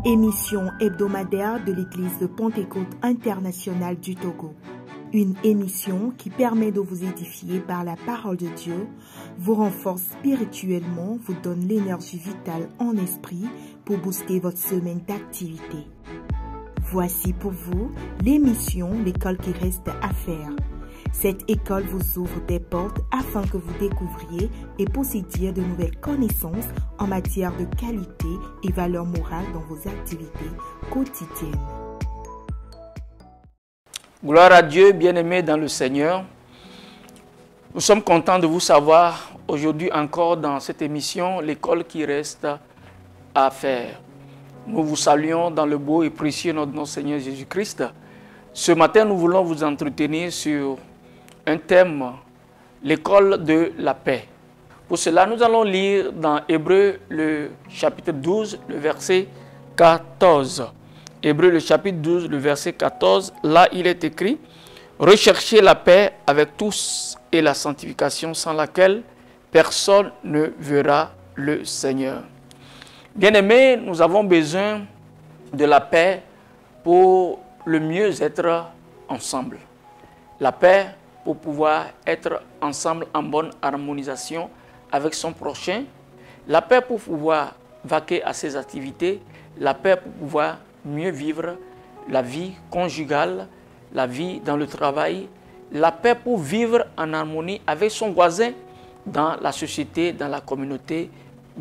Émission hebdomadaire de l'Église de Pentecôte internationale du Togo. Une émission qui permet de vous édifier par la parole de Dieu, vous renforce spirituellement, vous donne l'énergie vitale en esprit pour booster votre semaine d'activité. Voici pour vous l'émission L'école qui reste à faire. Cette école vous ouvre des portes afin que vous découvriez et possédiez de nouvelles connaissances en matière de qualité et valeur morale dans vos activités quotidiennes. Gloire à Dieu, bien-aimés dans le Seigneur. Nous sommes contents de vous savoir aujourd'hui encore dans cette émission, l'école qui reste à faire. Nous vous saluons dans le beau et précieux nom de notre Seigneur Jésus-Christ. Ce matin, nous voulons vous entretenir sur un thème, l'école de la paix. Pour cela, nous allons lire dans Hébreux le chapitre 12, le verset 14. Hébreux le chapitre 12, le verset 14, là il est écrit « Recherchez la paix avec tous et la sanctification sans laquelle personne ne verra le Seigneur. » Bien-aimés, nous avons besoin de la paix pour le mieux-être ensemble. La paix pour pouvoir être ensemble en bonne harmonisation avec son prochain. La paix pour pouvoir vaquer à ses activités. La paix pour pouvoir mieux vivre la vie conjugale, la vie dans le travail. La paix pour vivre en harmonie avec son voisin dans la société, dans la communauté,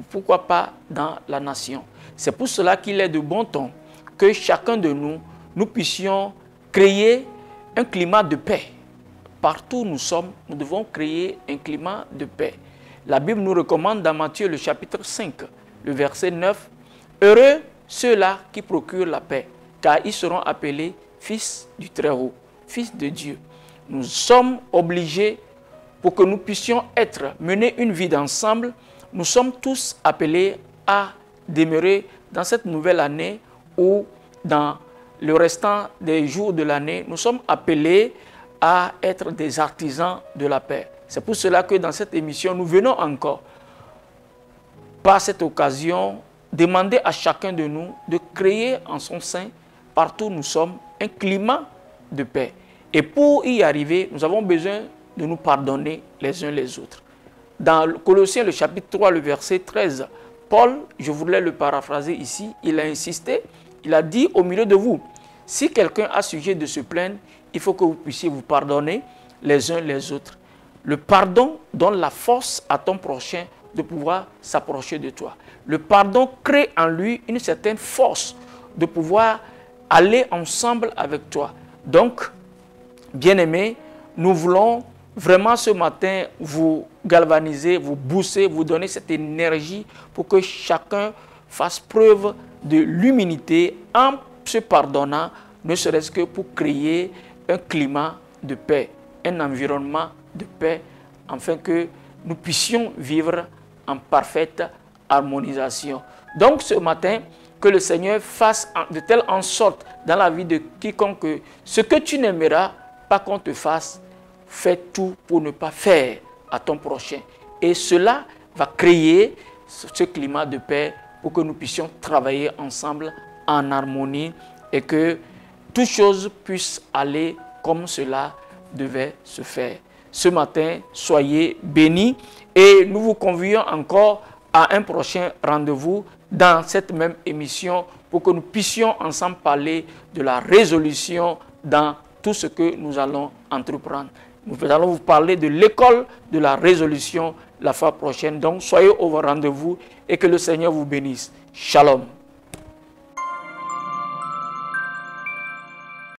pourquoi pas dans la nation. C'est pour cela qu'il est de bon ton que chacun de nous, nous puissions créer un climat de paix. Partout où nous sommes, nous devons créer un climat de paix. La Bible nous recommande dans Matthieu le chapitre 5, le verset 9, « Heureux ceux-là qui procurent la paix, car ils seront appelés fils du Très-Haut, fils de Dieu. » Nous sommes obligés, pour que nous puissions mener une vie d'ensemble, nous sommes tous appelés à demeurer dans cette nouvelle année ou dans le restant des jours de l'année, nous sommes appelés à être des artisans de la paix. C'est pour cela que dans cette émission, nous venons encore, par cette occasion, demander à chacun de nous de créer en son sein, partout où nous sommes, un climat de paix. Et pour y arriver, nous avons besoin de nous pardonner les uns les autres. Dans Colossiens, le chapitre 3, le verset 13, Paul, je voulais le paraphraser ici, il a insisté, il a dit au milieu de vous, si quelqu'un a sujet de se plaindre, il faut que vous puissiez vous pardonner les uns les autres. Le pardon donne la force à ton prochain de pouvoir s'approcher de toi. Le pardon crée en lui une certaine force de pouvoir aller ensemble avec toi. Donc, bien-aimés, nous voulons vraiment ce matin vous galvaniser, vous booster, vous donner cette énergie pour que chacun fasse preuve de l'humilité en se pardonnant, ne serait-ce que pour créer un climat de paix, un environnement de paix, afin que nous puissions vivre en parfaite harmonisation. Donc ce matin, que le Seigneur fasse de telle en sorte dans la vie de quiconque, ce que tu n'aimeras pas qu'on te fasse, fais tout pour ne pas faire à ton prochain. Et cela va créer ce climat de paix pour que nous puissions travailler ensemble en harmonie et que toutes choses puissent aller comme cela devait se faire. Ce matin, soyez bénis et nous vous convions encore à un prochain rendez-vous dans cette même émission pour que nous puissions ensemble parler de la résolution dans tout ce que nous allons entreprendre. Nous allons vous parler de l'école de la résolution la fois prochaine. Donc, soyez au rendez-vous et que le Seigneur vous bénisse. Shalom.